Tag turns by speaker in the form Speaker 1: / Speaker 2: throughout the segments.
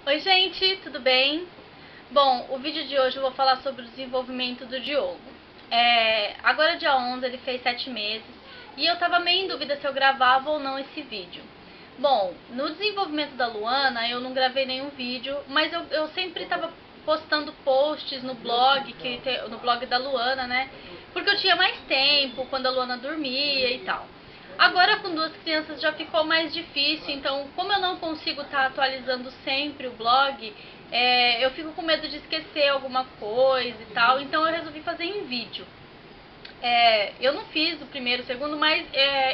Speaker 1: Oi gente, tudo bem? Bom, o vídeo de hoje eu vou falar sobre o desenvolvimento do Diogo. Agora dia 11, ele fez 7 meses e eu tava meio em dúvida se eu gravava ou não esse vídeo. Bom, no desenvolvimento da Luana eu não gravei nenhum vídeo, mas eu sempre tava postando posts no blog, no blog da Luana, né? Porque eu tinha mais tempo quando a Luana dormia e tal. Agora com duas crianças já ficou mais difícil, então como eu não consigo estar atualizando sempre o blog, eu fico com medo de esquecer alguma coisa e tal, então eu resolvi fazer em vídeo. Eu não fiz o primeiro, o segundo, mas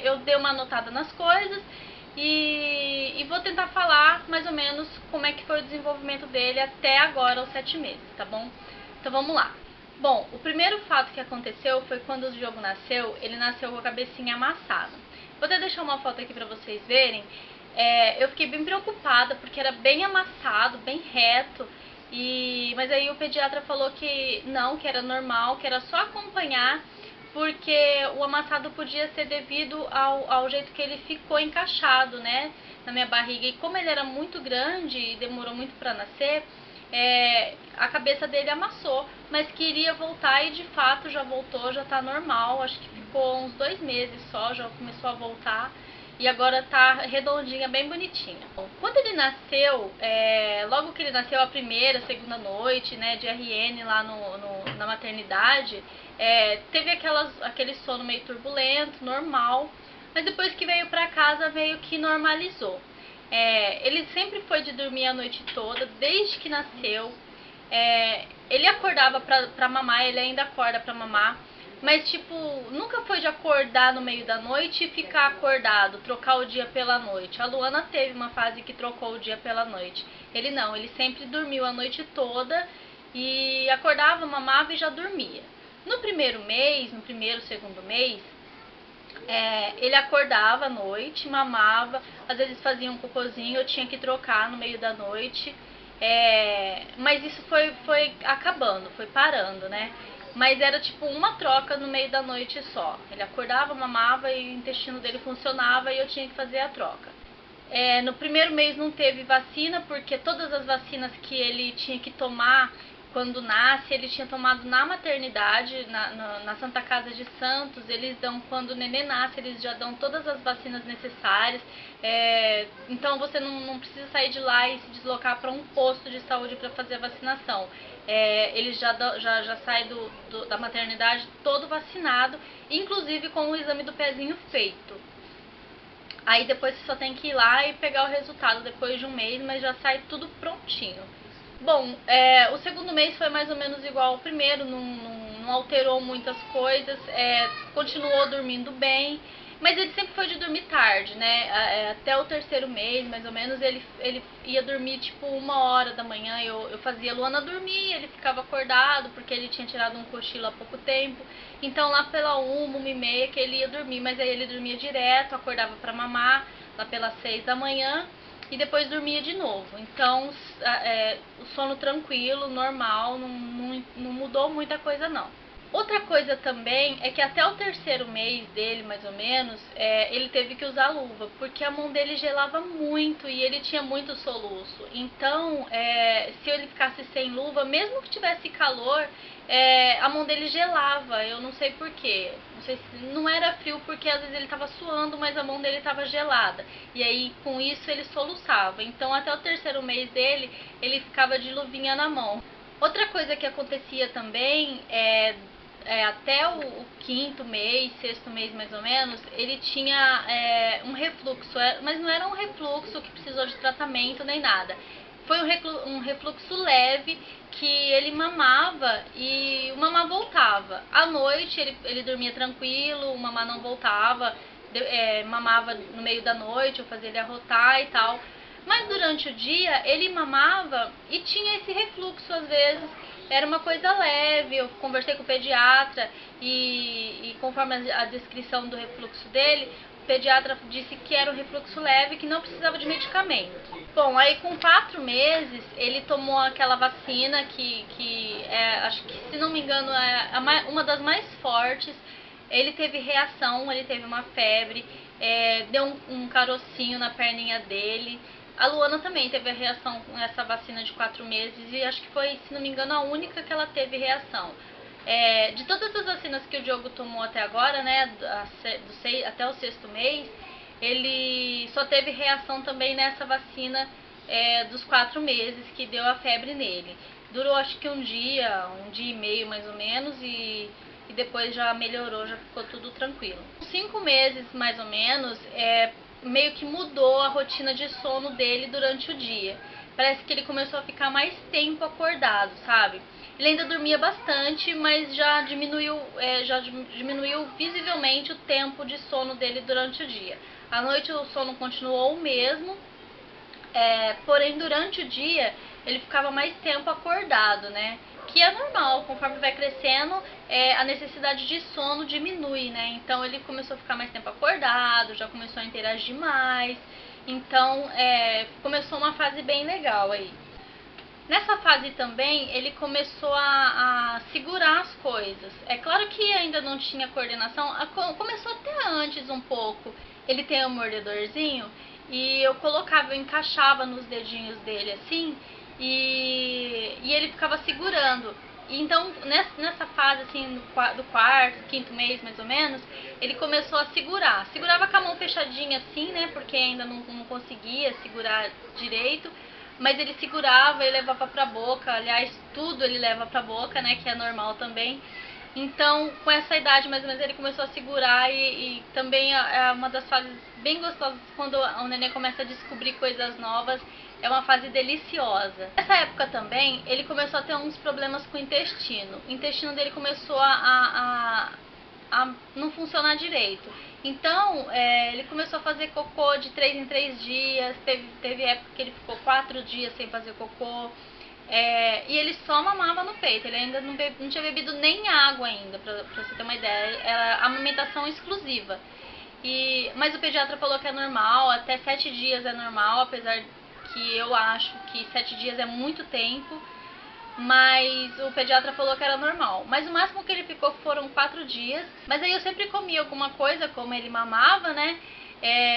Speaker 1: eu dei uma anotada nas coisas e vou tentar falar mais ou menos como é que foi o desenvolvimento dele até agora, aos 7 meses, tá bom? Então vamos lá. Bom, o primeiro fato que aconteceu foi quando o Diogo nasceu, ele nasceu com a cabecinha amassada. Vou até deixar uma foto aqui pra vocês verem. Eu fiquei bem preocupada porque era bem amassado, bem reto. Mas aí o pediatra falou que não, que era normal, que era só acompanhar, porque o amassado podia ser devido ao jeito que ele ficou encaixado, né, na minha barriga. E como ele era muito grande e demorou muito para nascer, a cabeça dele amassou, mas queria voltar e de fato já voltou, já tá normal. Acho que ficou uns 2 meses só, já começou a voltar. E agora tá redondinha, bem bonitinha. Quando ele nasceu, logo que ele nasceu, a primeira, segunda noite, né, de RN lá na maternidade, teve aquele sono meio turbulento, normal, mas depois que veio pra casa, meio que normalizou. Ele sempre foi de dormir a noite toda, desde que nasceu. Ele acordava pra mamar, ele ainda acorda pra mamar, mas tipo, nunca foi de acordar no meio da noite e ficar acordado, trocar o dia pela noite. A Luana teve uma fase que trocou o dia pela noite. Ele não, ele sempre dormiu a noite toda e acordava, mamava e já dormia. No primeiro mês, no primeiro, segundo mês, ele acordava à noite, mamava, às vezes fazia um cocôzinho, eu tinha que trocar no meio da noite. Mas isso foi acabando, foi parando, né? Mas era tipo uma troca no meio da noite só. Ele acordava, mamava e o intestino dele funcionava e eu tinha que fazer a troca. No primeiro mês não teve vacina, porque todas as vacinas que ele tinha que tomar quando nasce, ele tinha tomado na maternidade, na Santa Casa de Santos. Eles dão, quando o nenê nasce, eles já dão todas as vacinas necessárias. Então você não precisa sair de lá e se deslocar para um posto de saúde para fazer a vacinação. Ele já sai da maternidade todo vacinado, inclusive com o exame do pezinho feito. Aí depois você só tem que ir lá e pegar o resultado depois de um mês, mas já sai tudo prontinho. Bom, o segundo mês foi mais ou menos igual ao primeiro, não alterou muitas coisas, continuou dormindo bem, mas ele sempre foi de dormir tarde, né? Até o terceiro mês, mais ou menos, ele ia dormir tipo 1 hora da manhã. Eu fazia a Luana dormir, ele ficava acordado porque ele tinha tirado um cochilo há pouco tempo. Então lá pela 1, 1h30 que ele ia dormir, mas aí ele dormia direto, acordava pra mamar lá pelas 6 da manhã e depois dormia de novo. Então o sono tranquilo, normal, não mudou muita coisa não. Outra coisa também é que até o terceiro mês dele, mais ou menos, ele teve que usar luva, porque a mão dele gelava muito e ele tinha muito soluço. Então, se ele ficasse sem luva, mesmo que tivesse calor, a mão dele gelava. Eu não sei porquê. Não sei se não era frio, porque às vezes ele estava suando, mas a mão dele estava gelada. E aí, com isso, ele soluçava. Então, até o terceiro mês dele, ele ficava de luvinha na mão. Outra coisa que acontecia também até o quinto mês, sexto mês mais ou menos, ele tinha um refluxo, mas não era um refluxo que precisou de tratamento nem nada. Foi um refluxo leve que ele mamava e o mamar voltava. À noite ele dormia tranquilo, o mamar não voltava, mamava no meio da noite, eu fazia ele arrotar e tal. Mas durante o dia ele mamava e tinha esse refluxo às vezes. Era uma coisa leve, eu conversei com o pediatra e conforme a descrição do refluxo dele, o pediatra disse que era um refluxo leve, que não precisava de medicamento. Bom, aí com 4 meses ele tomou aquela vacina que acho que, se não me engano, uma das mais fortes. Ele teve reação, ele teve uma febre, deu um carocinho na perninha dele, A Luana também teve a reação com essa vacina de 4 meses e acho que foi, se não me engano, a única que ela teve reação. De todas as vacinas que o Diogo tomou até agora, né, até o 6º mês, ele só teve reação também nessa vacina dos 4 meses que deu a febre nele. Durou acho que um dia e meio mais ou menos e depois já melhorou, já ficou tudo tranquilo. 5 meses mais ou menos, meio que mudou a rotina de sono dele durante o dia. Parece que ele começou a ficar mais tempo acordado, sabe? Ele ainda dormia bastante, mas já diminuiu visivelmente o tempo de sono dele durante o dia. À noite o sono continuou o mesmo, porém durante o dia ele ficava mais tempo acordado, né? Que é normal, conforme vai crescendo, a necessidade de sono diminui, né? Então ele começou a ficar mais tempo acordado, já começou a interagir mais, então começou uma fase bem legal aí. Nessa fase também ele começou a segurar as coisas. É claro que ainda não tinha coordenação, começou até antes um pouco. Ele tem um mordedorzinho e eu encaixava nos dedinhos dele assim e ele ficava segurando. Então nessa fase assim do 4º, 5º mês mais ou menos, ele começou a segurar. Segurava com a mão fechadinha assim, né, porque ainda não conseguia segurar direito. Mas ele segurava e levava pra boca, aliás, tudo ele leva pra boca, né, que é normal também. Então, com essa idade, mais ou menos, ele começou a segurar e também é uma das fases bem gostosas quando o neném começa a descobrir coisas novas, é uma fase deliciosa. Nessa época também, ele começou a ter uns problemas com o intestino. O intestino dele começou a não funcionar direito. Então, ele começou a fazer cocô de 3 em 3 dias, teve época que ele ficou 4 dias sem fazer cocô, e ele só mamava no peito, ele ainda não tinha bebido nem água ainda, pra você ter uma ideia, era amamentação exclusiva. Mas o pediatra falou que é normal, até 7 dias é normal, apesar que eu acho que 7 dias é muito tempo. Mas o pediatra falou que era normal. Mas o máximo que ele ficou foram 4 dias. Mas aí eu sempre comia alguma coisa, como ele mamava, né?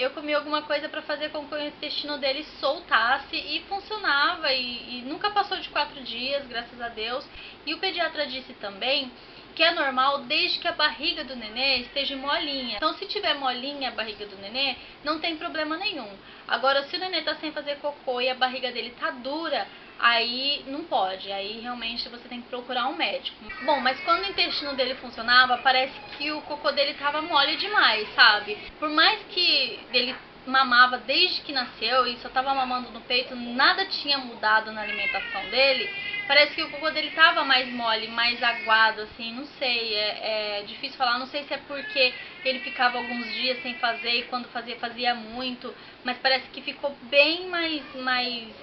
Speaker 1: Eu comia alguma coisa pra fazer com que o intestino dele soltasse e funcionava. E nunca passou de 4 dias, graças a Deus. E o pediatra disse também que é normal desde que a barriga do nenê esteja molinha. Então, se tiver molinha a barriga do nenê, não tem problema nenhum. Agora, se o nenê tá sem fazer cocô e a barriga dele tá dura, aí não pode, aí realmente você tem que procurar um médico. Bom, mas quando o intestino dele funcionava, parece que o cocô dele tava mole demais, sabe? Por mais que ele mamava desde que nasceu e só tava mamando no peito, nada tinha mudado na alimentação dele. Parece que o cocô dele tava mais mole, mais aguado, assim, não sei, é difícil falar, não sei se é porque ele ficava alguns dias sem fazer e quando fazia muito, mas parece que ficou bem mais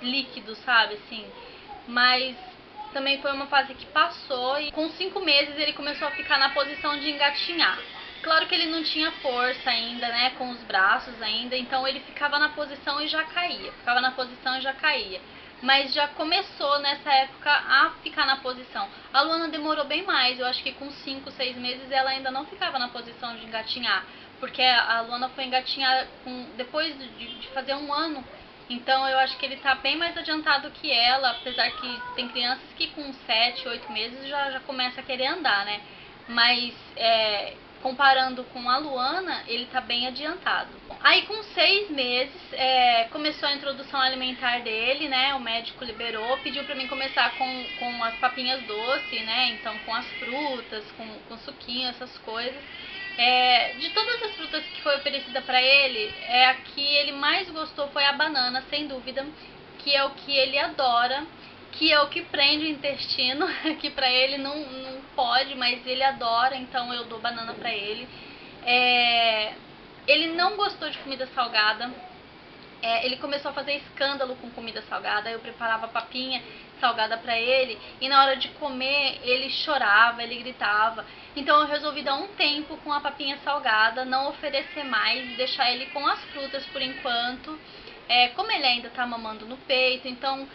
Speaker 1: líquido, sabe, assim, mas também foi uma fase que passou e com 5 meses ele começou a ficar na posição de engatinhar. Claro que ele não tinha força ainda, né, com os braços ainda, então ele ficava na posição e já caía, mas já começou nessa época a ficar na posição. A Luana demorou bem mais, eu acho que com 5, 6 meses ela ainda não ficava na posição de engatinhar, porque a Luana foi engatinhar depois de fazer 1 ano, então eu acho que ele tá bem mais adiantado que ela, apesar que tem crianças que com 7, 8 meses já começa a querer andar, né, mas comparando com a Luana, ele tá bem adiantado. Aí com 6 meses, começou a introdução alimentar dele, né, o médico liberou, pediu pra mim começar com as papinhas doces, né, então com as frutas, com suquinho, essas coisas. De todas as frutas que foi oferecida pra ele, a que ele mais gostou foi a banana, sem dúvida, que é o que ele adora, que é o que prende o intestino, que pra ele não pode, mas ele adora, então eu dou banana pra ele. Ele não gostou de comida salgada, ele começou a fazer escândalo com comida salgada, eu preparava papinha salgada pra ele, e na hora de comer ele chorava, ele gritava. Então eu resolvi dar um tempo com a papinha salgada, não oferecer mais, deixar ele com as frutas por enquanto. Como ele ainda tá mamando no peito, então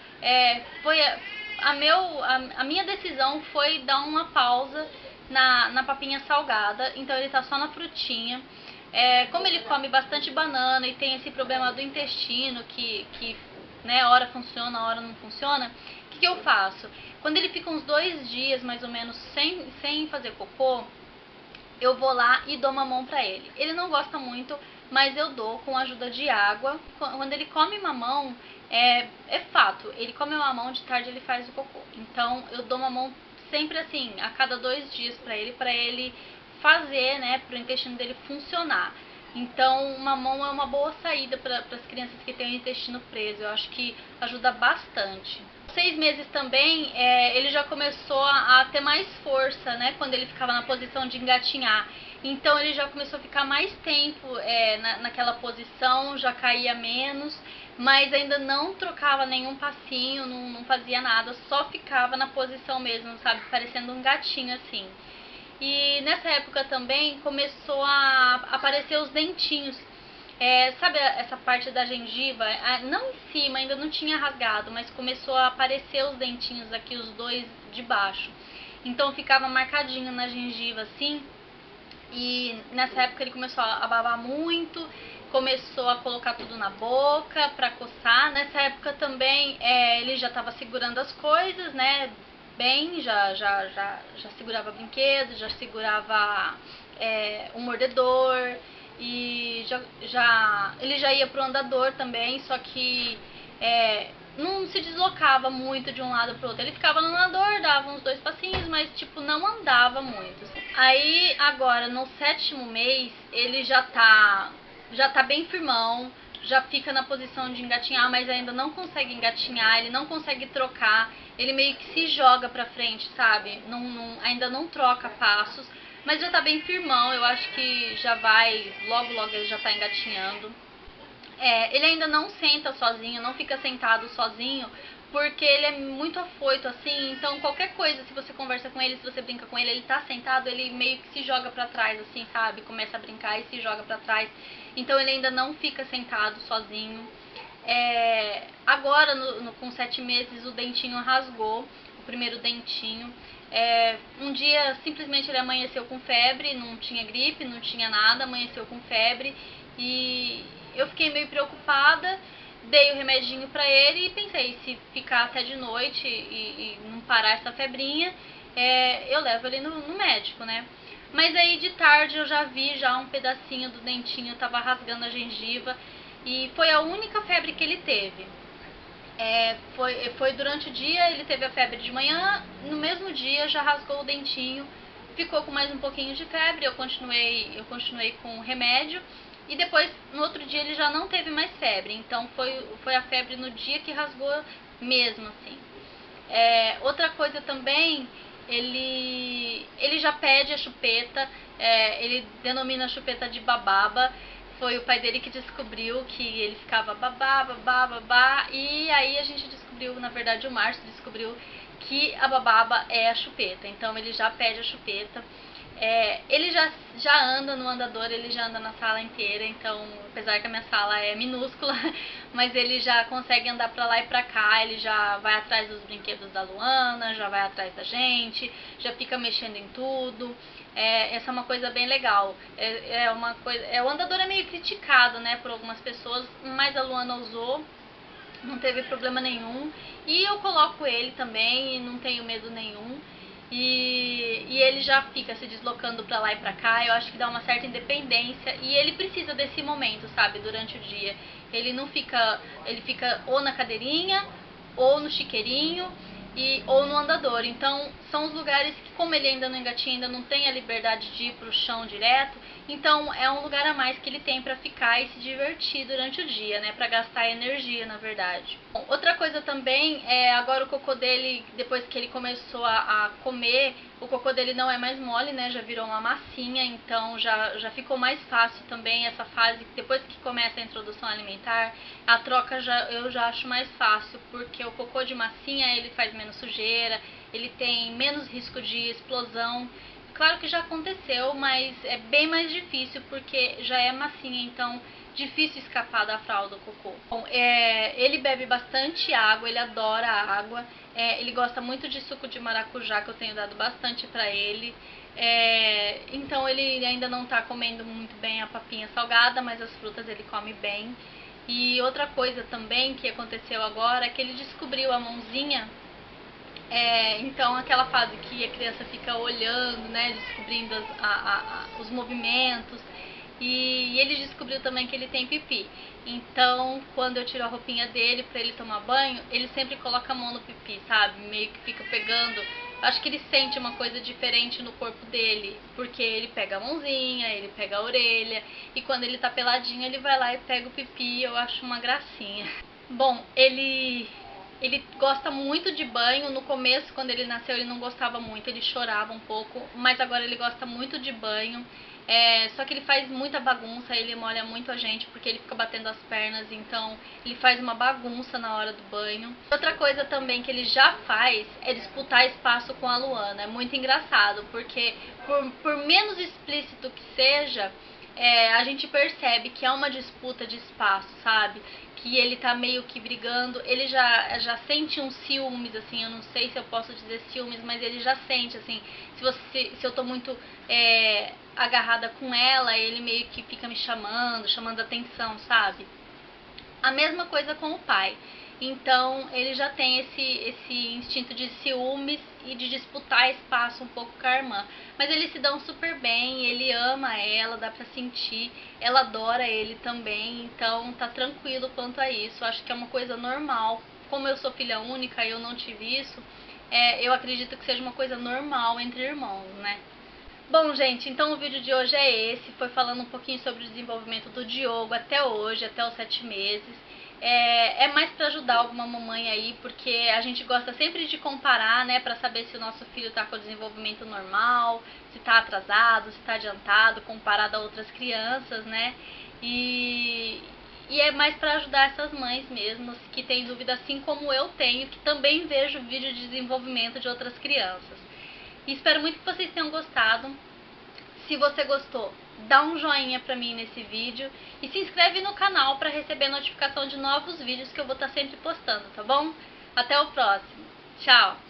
Speaker 1: foi a minha decisão foi dar uma pausa na papinha salgada, então ele tá só na frutinha. Como ele come bastante banana e tem esse problema do intestino, que né, hora funciona, hora não funciona, o que eu faço? Quando ele fica uns 2 dias mais ou menos sem fazer cocô, eu vou lá e dou mamão pra ele. Ele não gosta muito, mas eu dou com a ajuda de água. Quando ele come mamão, é fato, ele come mamão, de tarde ele faz o cocô. Então eu dou mamão sempre assim, a cada 2 dias pra ele fazer, né, pro intestino dele funcionar. Então o mamão é uma boa saída para as crianças que têm o intestino preso. Eu acho que ajuda bastante. 6 meses também, ele já começou a ter mais força, né? Quando ele ficava na posição de engatinhar. Então ele já começou a ficar mais tempo naquela posição, já caía menos, mas ainda não trocava nenhum passinho, não fazia nada, só ficava na posição mesmo, sabe? Parecendo um gatinho assim. E nessa época também começou a aparecer os dentinhos. Sabe essa parte da gengiva? Não em cima, ainda não tinha rasgado, mas começou a aparecer os dentinhos aqui, os dois de baixo. Então ficava marcadinho na gengiva assim. E nessa época ele começou a babar muito, começou a colocar tudo na boca pra coçar. Nessa época também ele já estava segurando as coisas, né? Bem, já segurava brinquedos, já segurava um mordedor e ele já ia pro andador também, só que não se deslocava muito de um lado pro outro. Ele ficava no andador, dava uns 2 passinhos, mas tipo não andava muito. Aí agora no 7º mês ele já tá bem firmão, já fica na posição de engatinhar, mas ainda não consegue engatinhar, ele não consegue trocar, ele meio que se joga pra frente, sabe? Ainda não troca passos, mas já tá bem firmão, eu acho que já vai, logo ele já tá engatinhando. Ele ainda não senta sozinho, não fica sentado sozinho, porque ele é muito afoito assim, então qualquer coisa, se você conversa com ele, se você brinca com ele, ele tá sentado, ele meio que se joga pra trás assim, sabe? Começa a brincar e se joga pra trás, então ele ainda não fica sentado sozinho. Agora, com 7 meses, o dentinho rasgou, o primeiro dentinho. Um dia, simplesmente, ele amanheceu com febre, não tinha gripe, não tinha nada, amanheceu com febre. E eu fiquei meio preocupada, dei o remedinho pra ele e pensei, se ficar até de noite e não parar essa febrinha, eu levo ele no médico, né? Mas aí de tarde eu já vi já um pedacinho do dentinho, tava rasgando a gengiva e foi a única febre que ele teve. Foi durante o dia, ele teve a febre de manhã, no mesmo dia já rasgou o dentinho, ficou com mais um pouquinho de febre, eu continuei com o remédio e depois no outro dia ele já não teve mais febre, então foi a febre no dia que rasgou mesmo assim. Outra coisa também, ele já pede a chupeta, ele denomina a chupeta de bababa. Foi o pai dele que descobriu que ele ficava babá, babá, babá, e aí a gente descobriu, na verdade o Márcio descobriu que a bababa é a chupeta, então ele já pede a chupeta. Ele já anda no andador, ele já anda na sala inteira, então apesar que a minha sala é minúscula, mas ele já consegue andar pra lá e pra cá, ele já vai atrás dos brinquedos da Luana, já vai atrás da gente, já fica mexendo em tudo. Essa é uma coisa bem legal. O andador é meio criticado, né, por algumas pessoas, mas a Luana usou, não teve problema nenhum. E eu coloco ele também e não tenho medo nenhum. E ele já fica se deslocando pra lá e pra cá, eu acho que dá uma certa independência. E ele precisa desse momento, sabe, durante o dia. Ele fica ou na cadeirinha, ou no chiqueirinho, ou no andador. Então são os lugares que, como ele ainda não engatinha, ainda não tem a liberdade de ir pro chão direto, então é um lugar a mais que ele tem pra ficar e se divertir durante o dia, né, pra gastar energia, na verdade. Bom, outra coisa também, agora o cocô dele, depois que ele começou a comer, o cocô dele não é mais mole, né, já virou uma massinha, então já ficou mais fácil também essa fase, depois que começa a introdução alimentar, a troca eu já acho mais fácil, porque o cocô de massinha, ele faz menos sujeira, ele tem menos risco de explosão. Claro que já aconteceu, mas é bem mais difícil porque já é massinha, então difícil escapar da fralda, o cocô. Bom, ele bebe bastante água, ele adora a água, ele gosta muito de suco de maracujá, que eu tenho dado bastante pra ele. Então ele ainda não tá comendo muito bem a papinha salgada, mas as frutas ele come bem. E outra coisa também que aconteceu agora é que ele descobriu a mãozinha. Então aquela fase que a criança fica olhando, né, descobrindo os movimentos, e ele descobriu também que ele tem pipi. Então quando eu tiro a roupinha dele pra ele tomar banho, ele sempre coloca a mão no pipi, sabe, meio que fica pegando. Acho que ele sente uma coisa diferente no corpo dele, porque ele pega a mãozinha, ele pega a orelha, e quando ele tá peladinho ele vai lá e pega o pipi. Eu acho uma gracinha. Bom, ele gosta muito de banho. No começo, quando ele nasceu, ele não gostava muito, ele chorava um pouco, mas agora ele gosta muito de banho. Só que ele faz muita bagunça, ele molha muito a gente porque ele fica batendo as pernas, então ele faz uma bagunça na hora do banho. Outra coisa também que ele já faz é disputar espaço com a Luana. É muito engraçado, porque por menos explícito que seja, a gente percebe que é uma disputa de espaço, sabe? Que ele tá meio que brigando, ele já sente uns ciúmes, assim, eu não sei se eu posso dizer ciúmes, mas ele já sente, assim, se eu tô muito agarrada com ela, ele meio que fica me chamando atenção, sabe? A mesma coisa com o pai. Então ele já tem esse instinto de ciúmes e de disputar espaço um pouco com a irmã. Mas eles se dão super bem, ele ama ela, dá pra sentir, ela adora ele também, então tá tranquilo quanto a isso. Acho que é uma coisa normal. Como eu sou filha única e eu não tive isso, eu acredito que seja uma coisa normal entre irmãos, né? Bom, gente, então o vídeo de hoje é esse. Foi falando um pouquinho sobre o desenvolvimento do Diogo até hoje, até os 7 meses. É mais pra ajudar alguma mamãe aí, porque a gente gosta sempre de comparar, né, pra saber se o nosso filho tá com o desenvolvimento normal, se tá atrasado, se tá adiantado, comparado a outras crianças, né? E é mais pra ajudar essas mães mesmo, que têm dúvida assim como eu tenho, que também vejo vídeo de desenvolvimento de outras crianças. E espero muito que vocês tenham gostado. Se você gostou, dá um joinha pra mim nesse vídeo e se inscreve no canal para receber notificação de novos vídeos que eu vou estar sempre postando, tá bom? Até o próximo. Tchau!